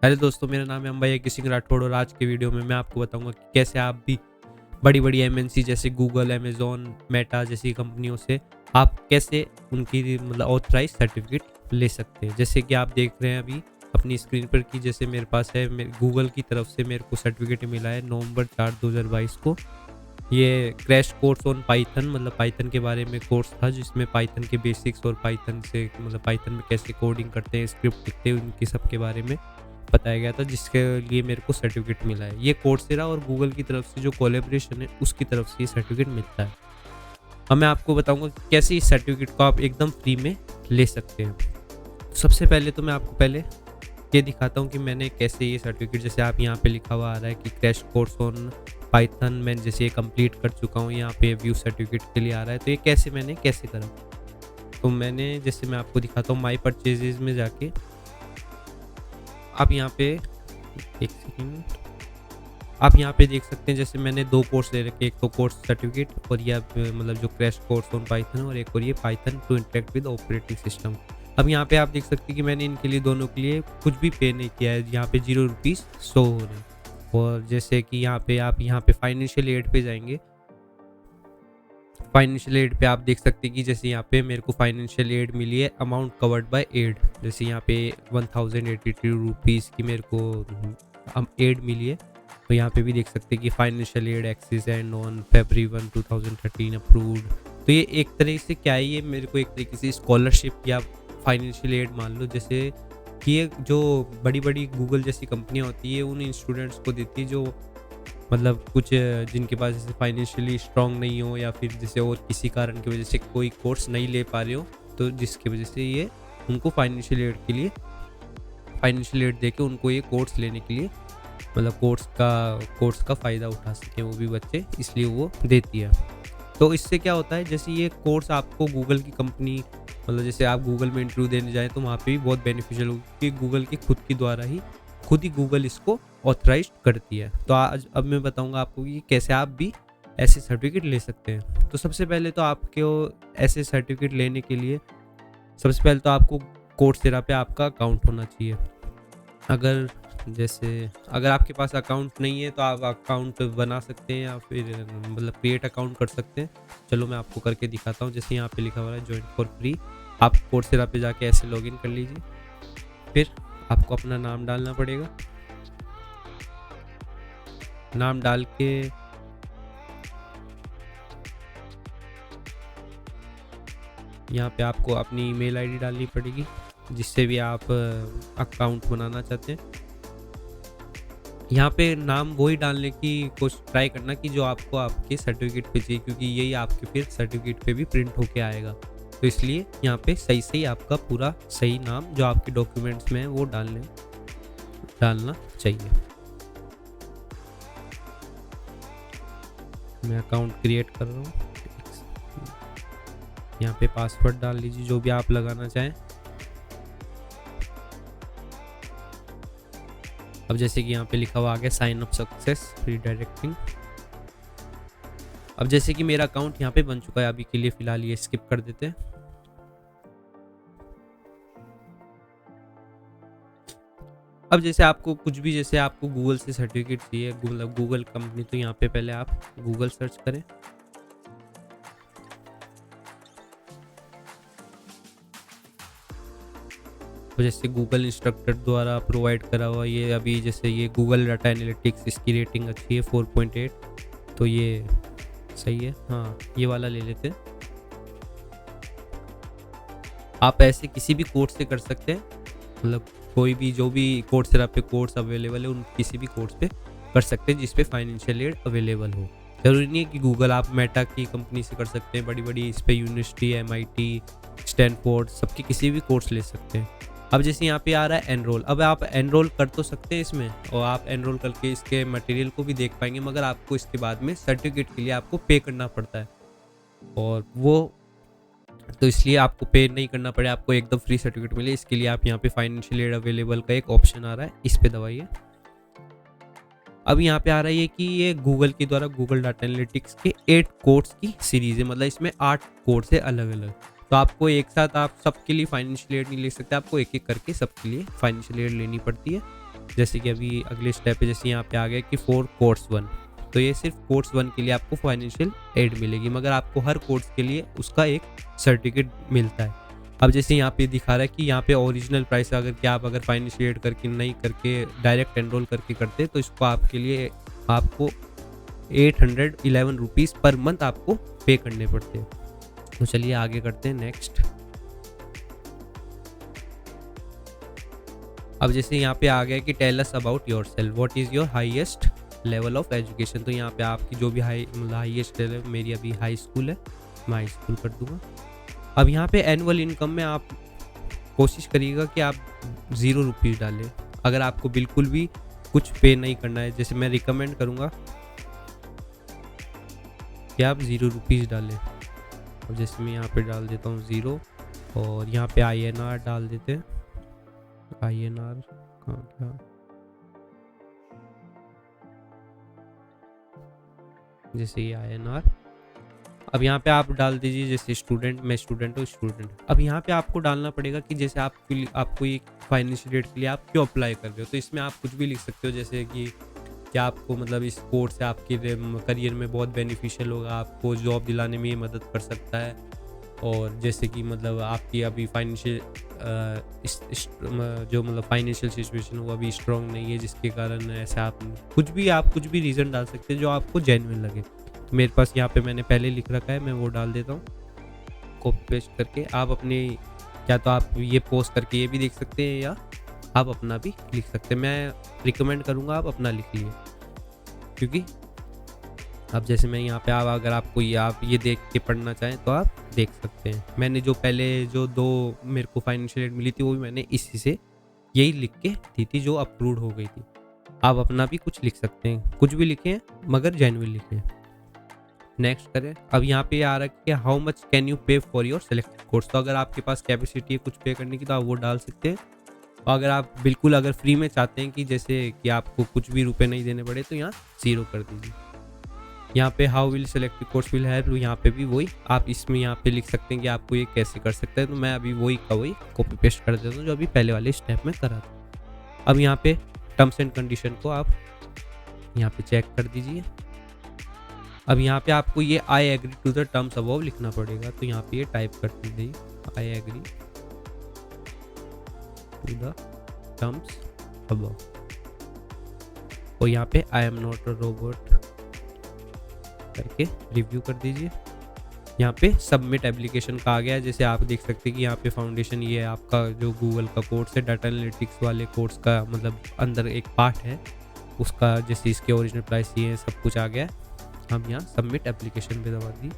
Hello दोस्तों, मेरा नाम है अंबाई सिंह राठौड़ और आज के वीडियो में मैं आपको बताऊंगा कि कैसे आप भी बड़ी बड़ी एमएनसी जैसे गूगल, अमेजोन, मेटा जैसी कंपनियों से आप कैसे उनकी मतलब ऑथराइज सर्टिफिकेट ले सकते हैं। जैसे कि आप देख रहे हैं अभी अपनी स्क्रीन पर कि जैसे मेरे पास है, गूगल की तरफ से मेरे को सर्टिफिकेट मिला है नवंबर 4 2022 को। ये क्रैश कोर्स ऑन पाइथन, मतलब पाइथन के बारे में कोर्स था जिसमें पाइथन के बेसिक्स और पाइथन से मतलब पाइथन में कैसे कोडिंग करते हैं, स्क्रिप्ट लिखते हैं, उनकी सब के बारे में बताया गया था, जिसके लिए मेरे को सर्टिफिकेट मिला है। ये कोर्सेरा और गूगल की तरफ से जो कोलैबोरेशन है उसकी तरफ से ये सर्टिफिकेट मिलता है। अब मैं आपको बताऊंगा कि कैसे इस सर्टिफिकेट को आप एकदम फ्री में ले सकते हैं। सबसे पहले तो मैं आपको पहले ये दिखाता हूँ कि मैंने कैसे ये सर्टिफिकेट, जैसे आप यहाँ पे लिखा हुआ आ रहा है कि क्रैश कोर्स ऑन पाइथन, मैं जैसे ये कंप्लीट कर चुका हूँ, यहाँ पे व्यू सर्टिफिकेट के लिए आ रहा है। तो ये कैसे करा, तो मैंने जैसे मैं आपको दिखाता हूँ माई परचेजेज में जाके आप यहाँ पे एक सेकेंड, आप यहाँ पे देख सकते हैं जैसे मैंने दो कोर्स ले रखे, एक तो कोर्स सर्टिफिकेट और ये मतलब जो क्रैश कोर्स ऑन पाइथन और एक और ये Python to interact with operating system. अब यहाँ पे आप देख सकते हैं कि मैंने इनके लिए दोनों के लिए कुछ भी पे नहीं किया है, यहाँ पे 0 रुपीज़ शो हो रहे हैं। और जैसे कि यहाँ पे आप यहाँ पे फाइनेंशियल एड पे जाएंगे, फाइनेंशियल एड पे आप देख सकते हैं कि जैसे यहाँ पे मेरे को फाइनेंशियल एड मिली है, अमाउंट कवर्ड बाय एड, जैसे यहाँ पे 1082 रुपीज़ की मेरे को एड मिली है। तो यहाँ पे भी देख सकते हैं कि financial aid axis and on February 1 2013 approved. तो ये एक तरह से क्या है, ये मेरे को एक तरीके से स्कॉलरशिप या फाइनेंशियल एड मान लो, जैसे कि ये जो बड़ी बड़ी गूगल जैसी कंपनियाँ होती है उन स्टूडेंट्स को देती है जो मतलब कुछ जिनके पास जैसे फाइनेंशियली स्ट्रांग नहीं हो या फिर जैसे और किसी कारण की वजह से कोई कोर्स नहीं ले पा रहे हो, तो जिसकी वजह से ये उनको फाइनेंशियल एड दे के उनको ये कोर्स लेने के लिए मतलब कोर्स का फ़ायदा उठा सकें वो भी बच्चे, इसलिए वो देती है। तो इससे क्या होता है, जैसे ये कोर्स आपको गूगल की कंपनी मतलब जैसे आप गूगल में इंटरव्यू देने जाएँ तो वहाँ पे भी बहुत बेनिफिशियल होगी कि गूगल की खुद ही गूगल इसको ऑथराइज करती है। तो आज अब मैं बताऊंगा आपको कि कैसे आप भी ऐसे सर्टिफिकेट ले सकते हैं। तो सबसे पहले तो आपको ऐसे सर्टिफिकेट लेने के लिए सबसे पहले तो आपको कोर्सेरा पे आपका अकाउंट होना चाहिए। अगर आपके पास अकाउंट नहीं है तो आप अकाउंट बना सकते हैं या फिर मतलब क्रिएट अकाउंट कर सकते हैं। चलो मैं आपको करके दिखाता हूँ। जैसे यहाँ पे लिखा हुआ है ज्वाइन फॉर फ्री, आप कोर्सेरा पे जाके ऐसे लॉगिन कर लीजिए। फिर आपको अपना नाम डालना पड़ेगा, नाम डाल के यहाँ पे आपको अपनी ईमेल आईडी डालनी पड़ेगी जिससे भी आप अकाउंट बनाना चाहते हैं। यहाँ पे नाम वही डालने की कोशिश ट्राई करना कि जो आपको आपके सर्टिफिकेट पे चाहिए, क्योंकि यही आपके फिर सर्टिफिकेट पे भी प्रिंट होके आएगा। तो इसलिए यहाँ पे सही आपका पूरा सही नाम जो आपके डॉक्यूमेंट्स में है वो डालना चाहिए। मैं अकाउंट क्रिएट कर रहा हूँ, यहाँ पे पासवर्ड डाल लीजिए जो भी आप लगाना चाहें। अब जैसे कि यहाँ पे लिखा हुआ आ गया साइन अप सक्सेस रीडायरेक्टिंग। अब जैसे कि मेरा अकाउंट यहाँ पे बन चुका है, अभी के लिए फिलहाल ये स्किप कर देते हैं। अब जैसे आपको कुछ भी जैसे आपको गूगल से सर्टिफिकेट चाहिए, मतलब गूगल कंपनी, तो यहाँ पे पहले आप गूगल सर्च करें। तो जैसे गूगल इंस्ट्रक्टर द्वारा प्रोवाइड करा हुआ ये अभी जैसे ये गूगल डाटा एनालिटिक्स, इसकी रेटिंग अच्छी है 4.8, तो ये सही है। हाँ, ये वाला ले लेते हैं। आप ऐसे किसी भी कोर्स से कर सकते हैं, मतलब कोई भी जो भी कोर्सेरा पे कोर्स अवेलेबल है उन किसी भी कोर्स पे कर सकते हैं जिस पे फाइनेंशियल एड अवेलेबल हो। ज़रूरी नहीं है कि गूगल, आप मेटा की कंपनी से कर सकते हैं, बड़ी बड़ी इस पे यूनिवर्सिटी, MIT, स्टैनफोर्ड, सबके किसी भी कोर्स ले सकते हैं। अब जैसे यहाँ पे आ रहा है एनरोल, अब आप एनरोल कर तो सकते हैं इसमें और आप एनरोल करके इसके मटेरियल को भी देख पाएंगे, मगर आपको इसके बाद में सर्टिफिकेट के लिए आपको पे करना पड़ता है और वो तो इसलिए आपको पे नहीं करना पड़े, आपको एकदम फ्री सर्टिफिकेट मिले। इसके लिए आप यहाँ पे फाइनेंशियल एड अवेलेबल का एक ऑप्शन आ रहा है, इस पे दबाइए। अब यहाँ पे आ रहा है कि ये गूगल के द्वारा गूगल डाटा एनालिटिक्स के 8 कोर्स की सीरीज है, मतलब इसमें 8 कोर्स है अलग अलग। तो आपको एक साथ आप सबके लिए फाइनेंशियल एड नहीं ले सकते, आपको एक एक करके सबके लिए फाइनेंशियल एड लेनी पड़ती है। जैसे कि अभी अगले स्टेप है, जैसे यहाँ पे आ गया कि फॉर कोर्स 1, तो ये सिर्फ कोर्स 1 के लिए आपको फाइनेंशियल एड मिलेगी, मगर आपको हर कोर्स के लिए उसका एक सर्टिफिकेट मिलता है। अब जैसे यहाँ पे दिखा रहा है कि यहाँ पे ओरिजिनल प्राइस अगर क्या आप अगर फाइनेंशियल एड करके नहीं करके डायरेक्ट एनरोल करके करते तो इसको आपके लिए आपको 811 रुपीज़ पर मंथ आपको पे करने पड़ते हैं। तो चलिए आगे करते हैं नेक्स्ट। अब जैसे यहाँ पे आ गया कि tell us about yourself, what is your highest level of education. तो यहाँ पे आपकी जो भी हाईएस्ट लेवल, मेरी अभी हाई स्कूल है, मैं हाई स्कूल कर दूंगा। अब यहाँ पे एनुअल इनकम में आप कोशिश करिएगा कि आप 0 रुपीज़ डालें। अगर आपको बिल्कुल भी कुछ पे नहीं करना है, जैसे मैं रिकमेंड करूँगा कि आप 0 रुपीज़ डालें। अब जैसे मैं यहाँ पे डाल देता हूँ 0, और यहाँ पे INR डाल देते हैं। INR कहाँ क्या, जैसे ये INR। अब यहाँ पे आप डाल दीजिए जैसे स्टूडेंट, मैं स्टूडेंट हूँ, स्टूडेंट। अब यहाँ पे आपको डालना पड़ेगा कि जैसे आपको ये फाइनेंशियल एड के लिए आप क्यों अप्लाई कर रहे हो। तो इसमें आप कुछ भी लिख सकते हो, जैसे कि क्या आपको मतलब इस कोर्स से आपके करियर में बहुत बेनिफिशियल होगा, आपको जॉब दिलाने में ये मदद कर सकता है, और जैसे कि मतलब आपकी अभी फाइनेंशियल जो मतलब फाइनेंशियल सिचुएशन वो अभी स्ट्रॉन्ग नहीं है, जिसके कारण ऐसे आप कुछ भी रीज़न डाल सकते हैं जो आपको जेन्युइन लगे। तो मेरे पास यहाँ पे मैंने पहले लिख रखा है, मैं वो डाल देता हूँ कॉपी पेस्ट करके। आप अपने या तो आप ये पोस्ट करके ये भी देख सकते हैं, या आप अपना भी लिख सकते हैं। मैं रिकमेंड करूँगा आप अपना लिख लिए, क्योंकि अब जैसे मैं यहाँ पे अगर आपको आप ये देख के पढ़ना चाहें तो आप देख सकते हैं। मैंने जो पहले जो 2 मेरे को फाइनेंशियल एड मिली थी वो भी मैंने इसी से यही लिख के दी थी जो अप्रूव्ड हो गई थी। आप अपना भी कुछ लिख सकते हैं, कुछ भी लिखें मगर जेन्युइन लिखें। नेक्स्ट करें। अब यहाँ पे आ रहा है कि हाउ मच कैन यू पे फॉर योर सेलेक्टेड कोर्स। तो अगर आपके पास कैपेसिटी है कुछ पे करने की तो आप वो डाल सकते हैं, और अगर आप बिल्कुल अगर फ्री में चाहते हैं कि जैसे कि आपको कुछ भी रुपए नहीं देने पड़े तो यहाँ 0 कर दीजिए। यहाँ पे how will selected course will help, यहाँ पे भी वही आप इसमें यहाँ पे लिख सकते हैं कि आपको ये कैसे कर सकते हैं। तो मैं अभी वही का वही कॉपी पेस्ट कर देता हूँ जो अभी पहले वाले स्टेप में करा था। अब यहाँ पे टर्म्स एंड कंडीशन को आप यहाँ पे चेक कर दीजिए। अब यहाँ पे आपको ये I agree to the terms above लिखना पड़ेगा, तो यहाँ पे ये टाइप कर दीजिए I agree to the terms above, और यहाँ पे I am not a robot करके रिव्यू कर दीजिए। यहाँ पे सबमिट एप्लीकेशन का आ गया है। जैसे आप देख सकते हैं कि यहाँ पे फाउंडेशन ये है आपका जो गूगल का कोर्स है, डाटा एनालिटिक्स वाले कोर्स का मतलब अंदर एक पार्ट है उसका, जैसे इसके ओरिजिनल प्राइस ये है, सब कुछ आ गया है। हम यहाँ सबमिट एप्लीकेशन पे दबा दी।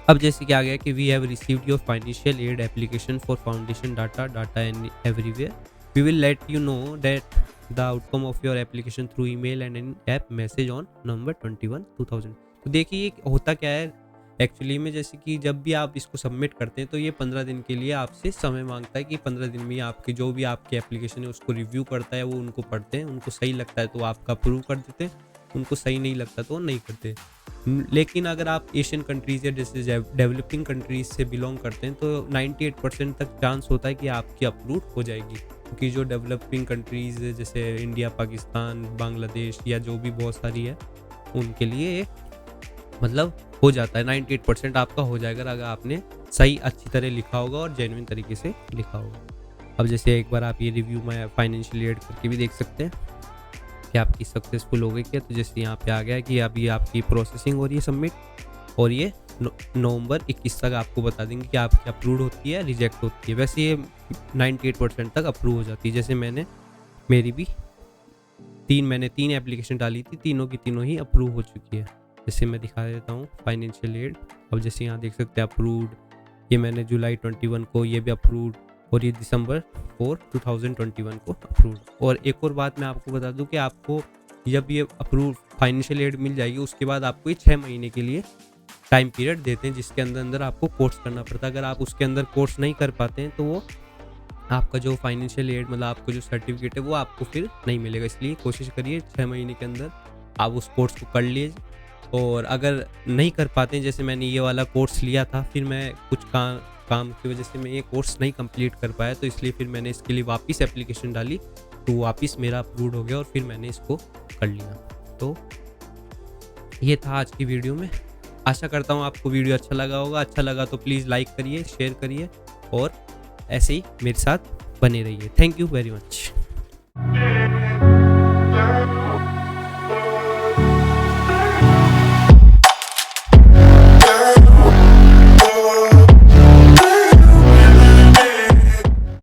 अब जैसे कि आ गया कि we have received your financial aid application for foundation data and everywhere, we will let you know that the outcome of your application through email and an app message on November 21, 2000। तो देखिए ये होता क्या है actually में, जैसे कि जब भी आप इसको सबमिट करते हैं तो ये 15 दिन के लिए आपसे समय मांगता है कि 15 दिन में आपकी जो भी आपकी एप्लीकेशन है उसको रिव्यू करता है, वो उनको पढ़ते हैं, उनको सही लगता है तो आपका अप्रूव कर देते हैं, उनको सही नहीं लगता तो नहीं करते। लेकिन अगर आप एशियन कंट्रीज़ या जैसे डेवलपिंग कंट्रीज़ से बिलोंग करते हैं तो 98% तक चांस होता है कि आपकी अप्रूव हो जाएगी, क्योंकि जो डेवलपिंग कंट्रीज़ जैसे इंडिया, पाकिस्तान, बांग्लादेश या जो भी बहुत सारी है उनके लिए मतलब हो जाता है 98% आपका हो जाएगा अगर आपने सही अच्छी तरह लिखा होगा और जेन्युइन तरीके से लिखा होगा। अब जैसे एक बार आप ये रिव्यू में फाइनेंशियल एड करके भी देख सकते हैं कि आपकी सक्सेसफुल हो गई क्या। तो जैसे यहाँ पे आ गया कि अभी आपकी प्रोसेसिंग हो रही है सबमिट, और ये नवंबर 21 तक आपको बता देंगे कि आपकी अप्रूव होती है रिजेक्ट होती है। वैसे ये 98% तक अप्रूव हो जाती है। जैसे मेरी भी मैंने 3 एप्लीकेशन डाली थी, तीनों की तीनों ही अप्रूव हो चुकी है। जैसे मैं दिखा देता हूँ फाइनेंशियल एड। अब जैसे यहाँ देख सकते हैं अप्रूव्ड, ये मैंने जुलाई 21 को ये भी अप्रूव्ड, और ये दिसंबर 4, 2021 को अप्रूव्ड। और एक और बात मैं आपको बता दूं कि आपको जब ये अप्रूव फाइनेंशियल एड मिल जाएगी उसके बाद आपको ये 6 महीने के लिए टाइम पीरियड देते हैं, जिसके अंदर आपको कोर्स करना पड़ता है। अगर आप उसके अंदर कोर्स नहीं कर पाते हैं तो वो आपका जो फाइनेंशियल एड मतलब आपको जो सर्टिफिकेट है वो आपको फिर नहीं मिलेगा। इसलिए कोशिश करिए 6 महीने के अंदर आप उस कोर्स को कर लीजिए, और अगर नहीं कर पाते हैं, जैसे मैंने ये वाला कोर्स लिया था, फिर मैं कुछ काम की वजह से मैं ये कोर्स नहीं कंप्लीट कर पाया, तो इसलिए फिर मैंने इसके लिए वापस एप्लीकेशन डाली, तो वापस मेरा अप्रूव्ड हो गया और फिर मैंने इसको कर लिया। तो ये था आज की वीडियो में। आशा करता हूँ आपको वीडियो अच्छा लगा होगा। अच्छा लगा तो प्लीज़ लाइक करिए, शेयर करिए और ऐसे ही मेरे साथ बने रहिए। Thank you very much.